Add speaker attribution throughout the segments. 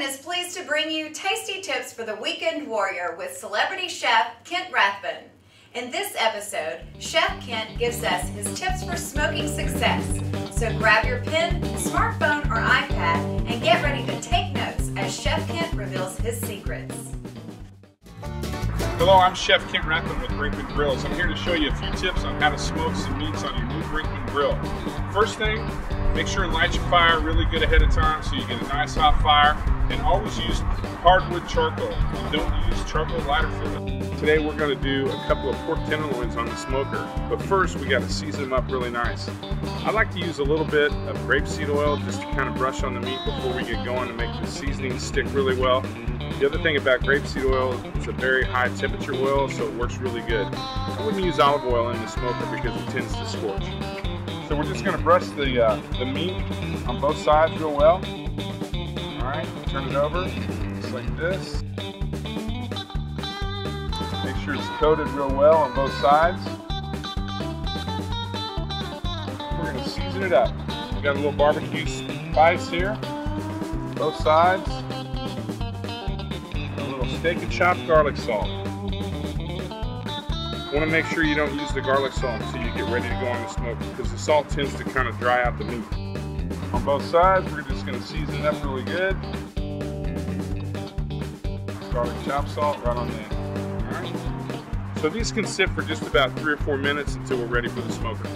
Speaker 1: is pleased to bring you tasty tips for the weekend warrior with celebrity chef Kent Rathbun. In this episode, Chef Kent gives us his tips for smoking success. So grab your pen, smartphone, or iPad and get ready to take notes as Chef Kent reveals his secrets.
Speaker 2: Hello, I'm Chef Kent Rathbun with Rathbun Grills. I'm here to show you a few tips on how to smoke some meats on your new Rathbun grill. First thing, make sure and light your fire really good ahead of time so you get a nice hot fire, and always use hardwood charcoal. And don't use charcoal lighter fluid. Today we're going to do a couple of pork tenderloins on the smoker, but first we got to season them up really nice. I like to use a little bit of grapeseed oil just to kind of brush on the meat before we get going to make the seasoning stick really well. The other thing about grapeseed oil, it's a very high temperature oil, so it works really good. I wouldn't use olive oil in the smoker because it tends to scorch. So we're just going to brush the meat on both sides real well. Alright, turn it over, just like this. Make sure it's coated real well on both sides. We're going to season it up. We got a little barbecue spice here, both sides. A little steak and chopped garlic salt. You want to make sure you don't use the garlic salt until you get ready to go on the smoke because the salt tends to kind of dry out the meat. On both sides, we're just going to season it up really good. Garlic chopped salt right on there. Alright. So these can sit for just about 3 or 4 minutes until we're ready for the smoker.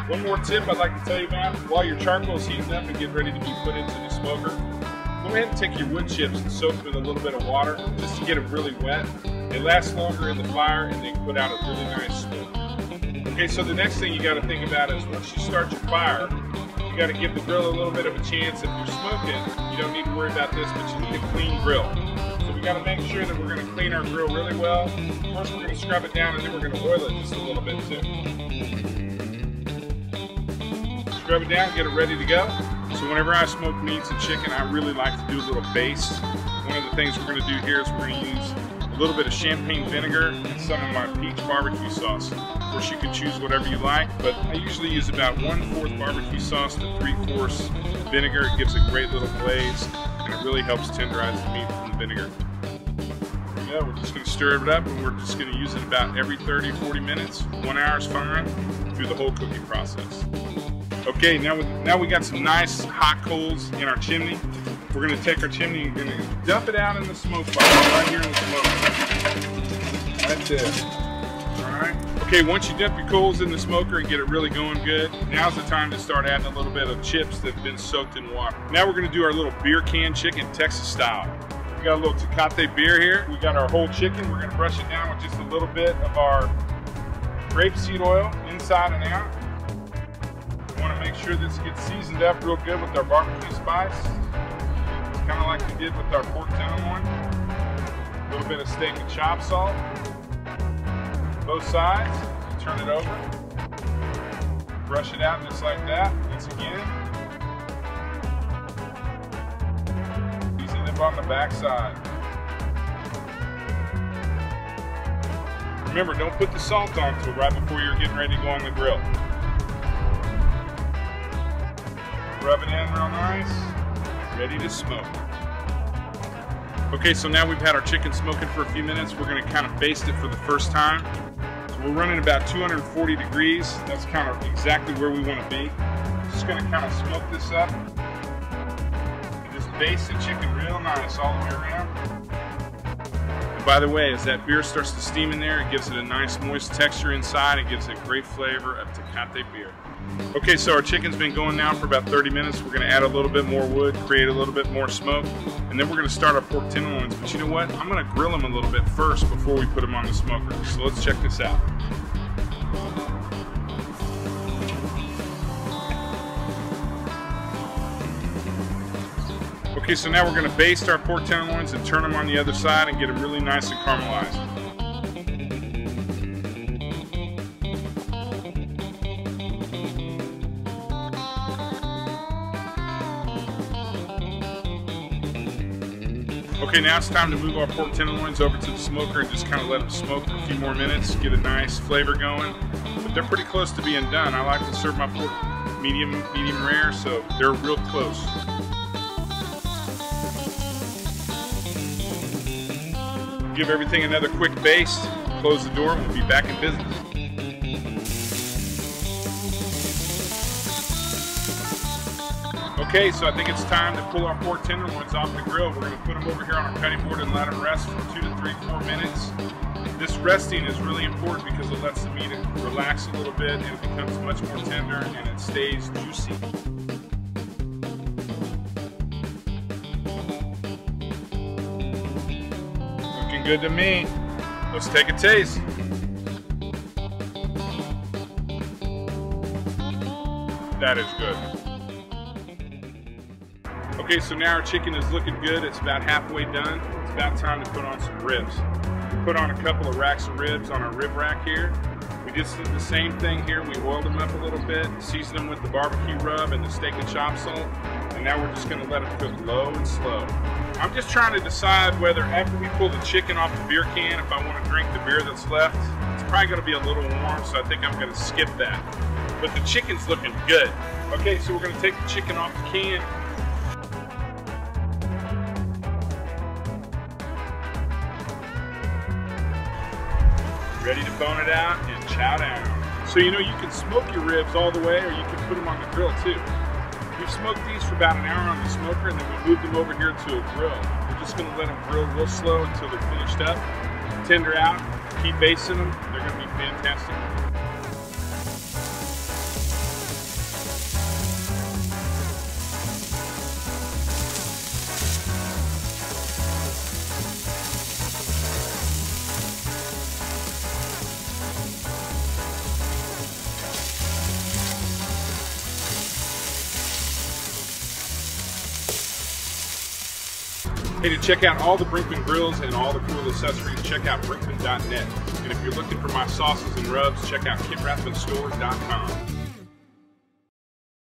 Speaker 2: One more tip I'd like to tell you about. While your charcoal is heating up and getting ready to be put into the smoker, go ahead and take your wood chips and soak them in a little bit of water just to get them really wet. They last longer in the fire and they put out a really nice smoke. Okay, so the next thing you got to think about is once you start your fire, you got to give the grill a little bit of a chance. If you're smoking, you don't need to worry about this, but you need a clean grill. So we got to make sure that we're going to clean our grill really well. First we're going to scrub it down and then we're going to oil it just a little bit too. Scrub it down, get it ready to go. So whenever I smoke meats and chicken, I really like to do a little baste. One of the things we're going to do here is we're going to use a little bit of champagne vinegar and some of my peach barbecue sauce. Of course, you can choose whatever you like, but I usually use about 1/4 barbecue sauce to 3/4 vinegar. It gives a great little glaze, and it really helps tenderize the meat from the vinegar. There we go. We're just going to stir it up, and we're just going to use it about every 30-40 minutes. 1 hour is fine through the whole cooking process. Okay, now we got some nice hot coals in our chimney. We're going to take our chimney and going to dump it out in the smoke fire right here in the smoke. Right there. Alright. Okay, once you dump your coals in the smoker and get it really going good, now's the time to start adding a little bit of chips that have been soaked in water. Now we're going to do our little beer can chicken, Texas style. We got a little Tecate beer here. We got our whole chicken. We're going to brush it down with just a little bit of our grapeseed oil inside and out. We want to make sure this gets seasoned up real good with our barbecue spice. It's kind of like we did with our pork tenderloin. A little bit of steak and chopped salt. Both sides. Turn it over. Brush it out just like that. Once again. Season it on the back side. Remember, don't put the salt on until right before you're getting ready to go on the grill. Rub it in real nice, ready to smoke. Okay, so now we've had our chicken smoking for a few minutes. We're going to kind of baste it for the first time. So we're running about 240 degrees. That's kind of exactly where we want to be. Just going to kind of smoke this up. And just baste the chicken real nice all the way around. And by the way, as that beer starts to steam in there, it gives it a nice moist texture inside. It gives it a great flavor of Tecate beer. Okay, so our chicken's been going now for about 30 minutes. We're going to add a little bit more wood, create a little bit more smoke, and then we're going to start our pork tenderloins. But you know what? I'm going to grill them a little bit first before we put them on the smoker. So let's check this out. Okay, so now we're going to baste our pork tenderloins and turn them on the other side and get them really nice and caramelized. Okay, now it's time to move our pork tenderloins over to the smoker and just kind of let them smoke for a few more minutes, get a nice flavor going. But they're pretty close to being done. I like to serve my pork medium rare, so they're real close. give everything another quick baste, close the door, and we'll be back in business. Okay, so I think it's time to pull our pork tenderloins off the grill. We're going to put them over here on our cutting board and let them rest for 2 to 3, 4 minutes. This resting is really important because it lets the meat relax a little bit and it becomes much more tender and it stays juicy. Looking good to me. Let's take a taste. That is good. Okay, so now our chicken is looking good. It's about halfway done. It's about time to put on some ribs. We put on a couple of racks of ribs on our rib rack here. We just did the same thing here. We oiled them up a little bit, seasoned them with the barbecue rub and the steak and chop salt, and now we're just going to let them cook low and slow. I'm just trying to decide whether after we pull the chicken off the beer can, if I want to drink the beer that's left. It's probably going to be a little warm, so I think I'm going to skip that. But the chicken's looking good. Okay, so we're going to take the chicken off the can. Ready to bone it out and chow down. So you know you can smoke your ribs all the way, or you can put them on the grill too. We've smoked these for about an hour on the smoker, and then we moved them over here to a grill. We're just going to let them grill real slow until they're finished up. Tender out, keep basting them. They're going to be fantastic. Hey, to check out all the Brinkman grills and all the cool accessories, check out brinkman.net. And if you're looking for my sauces and rubs, check out KitRathbunStore.com.